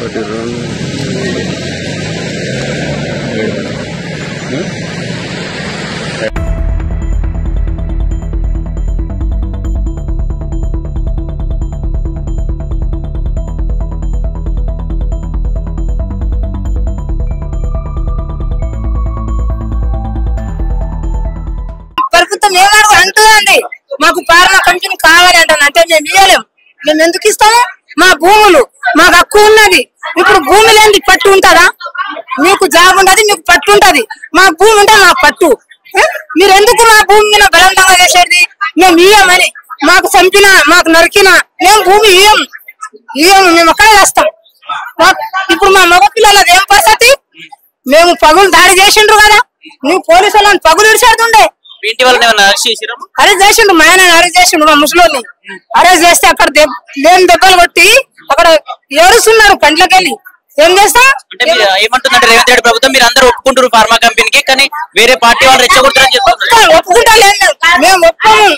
ప్రభుత్వం ఏమో అంటుందండి మాకు ఫార్మా కంపెనీ కావాలి అంటాను. అంటే మేము ఇవ్వలేము. మేము ఎందుకు ఇస్తాము? మా భూములు మాకు హక్కు ఉన్నది. ఇప్పుడు భూమి లేని పట్టు ఉంటుందా? మీకు జాబ్ ఉంటది, మీకు పట్టు ఉంటది. మా భూమి ఉంటే మా పట్టు. మీరు ఎందుకు మా భూమి మీద బలవంతంగా చేసేది? మేము ఇయ్యమని మాకు చంపినా మాకు నరికినా మేము భూమి ఇయ్యము. మేము అక్కడే వేస్తాం. ఇప్పుడు మా మగ పిల్లలది ఏం పరిస్థితి? మేము పగులు దాడి చేసిండ్రు కదా, నువ్వు పోలీసు వాళ్ళని పగులు ఇడిచేస్తుండే. అరెస్ట్ చేసిండు, మా ఆయన అరెస్ట్ చేసిండు. మా ముసలోని అరెస్ట్ చేస్తే అక్కడ లేని దెబ్బలు కొట్టి అక్కడ ఏడుస్తున్నారు కంట్లకెళ్ళి. ఏం చేస్తాం? ఏమంటుందంటే రేవంత్ రెడ్డి ప్రభుత్వం మీరు అందరూ ఒప్పుకుంటారు ఫార్మా కంపెనీకి, కానీ వేరే పార్టీ వాళ్ళు రెచ్చగొడతారని చెప్తారు. ఒప్పుకుంటా లేదు, మేము ఒప్పుకోము.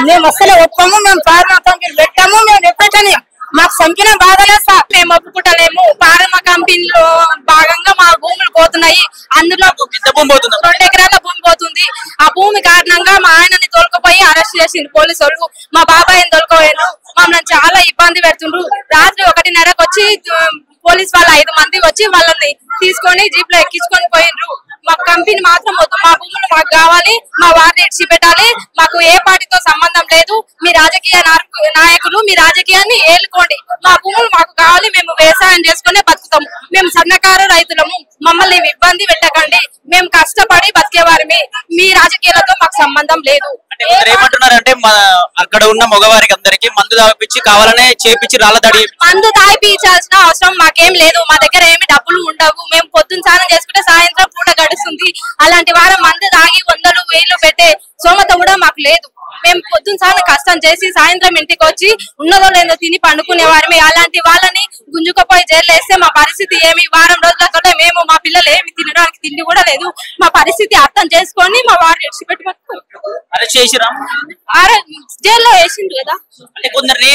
మేము అసలే ఒప్పుకోము. మేము ఫార్మా కంపెనీ పెట్టాము. మేము ఎప్పటికని మాకు సంఖ్యనే బాధలేదు సార్. మేము ఒప్పుకుంటలేము. ఫార్మా కంపెనీలో భాగంగా మా భూములు పోతున్నాయి. అందులో 2 ఎకరాల భూమి పోతుంది. ఆ భూమి కారణంగా మా ఆయనని తోలుకుపోయి అరెస్ట్ చేసిండు పోలీసు వాళ్ళు. మా బాబాయిని తోలుకోపోయారు. మమ్మల్ని చాలా ఇబ్బంది పెడుతుండ్రు. రాత్రి 1:30కు వచ్చి పోలీసు వాళ్ళు 5 మంది వచ్చి వాళ్ళని తీసుకొని జీప్ లో ఎక్కించుకొని పోయిండ్రు. మా కంపెనీ మాత్రం వద్దు, మా భూములు మాకు కావాలి, మా వారిని ఇడిచి పెట్టాలి. మాకు ఏ పార్టీతో సంబంధం లేదు. మీ రాజకీయ నాయకులు మీ రాజకీయాన్ని ఏలుకోండి. మా భూములు మాకు కావాలి. మేము వ్యవసాయం చేసుకునే బతుకుతాము. మేము సన్నకారు రైతులము. మమ్మల్ని ఇబ్బంది పెట్టకండి. మేము కష్టపడి బతికేవారిమి. మీ రాజకీయాలతో మాకు సంబంధం లేదు. ఏమంటున్నారంటే అక్కడ ఉన్న మగవారికి అందరికి మందు తాగిపించి కావాలనే చేపించి రాళ్ళదాడి. మందు తాగిపించాల్సిన అవసరం మాకేం లేదు. మా దగ్గర ఏమి డబ్బులు ఉండవు. మేము పొద్దున్న స్నానం చేసుకుంటే సాయంత్రం పూట గడుస్తుంది. అలాంటి వారం మందు తాగి 100,000 1000 పెట్టే సోమత కూడా మాకు లేదు. మేము పొద్దున్న సార్లు కష్టం చేసి సాయంత్రం ఇంటికి వచ్చి ఉన్నదో లేదో తిని పండుకునే వారిని. అలాంటి వాళ్ళని గుంజుకపోయి జైలు వేస్తే మా పరిస్థితి ఏమి? వారం రోజుల కంటే మేము మా పిల్లలు ఏమి తినడానికి తిండి కూడా లేదు. మా పరిస్థితి అర్థం చేసుకొని మా వారిని విడిచిపెట్టుకుంటారు. జైల్లో వేసిండు కదా. అంటే కొందరిని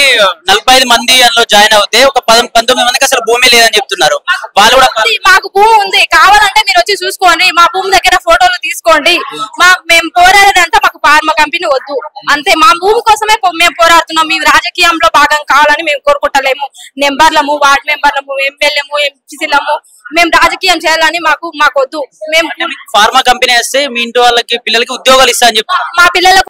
45 మంది అందులో జాయిన్ అవుతే ఒక 19 మందికి అసలు భూమి లేదని చెప్తున్నారు. వాళ్ళు కూడా మాకు భూమి ఉంది, కావాలంటే మీరు వచ్చి చూసుకోండి. మా భూమి దగ్గర ఫోటోలు తీసుకోండి. మేము పోరాడేదంతా మాకు ఫార్మా కంపెనీ వద్దు అంతే. మా భూమి కోసమే మేము పోరాడుతున్నాం. మేము రాజకీయంలో భాగం కావాలని మేము కోరుకుంటలేము. నెంబర్లము, వార్డు మెంబర్లము, ఎమ్మెల్యేము, ఎంపీసీలము మేము రాజకీయం చేయాలని మాకు వద్దు. మేము ఫార్మా కంపెనీ వస్తే మీ ఇంటి వాళ్ళకి పిల్లలకి ఉద్యోగాలు ఇస్తా అని చెప్పి మా పిల్లలకు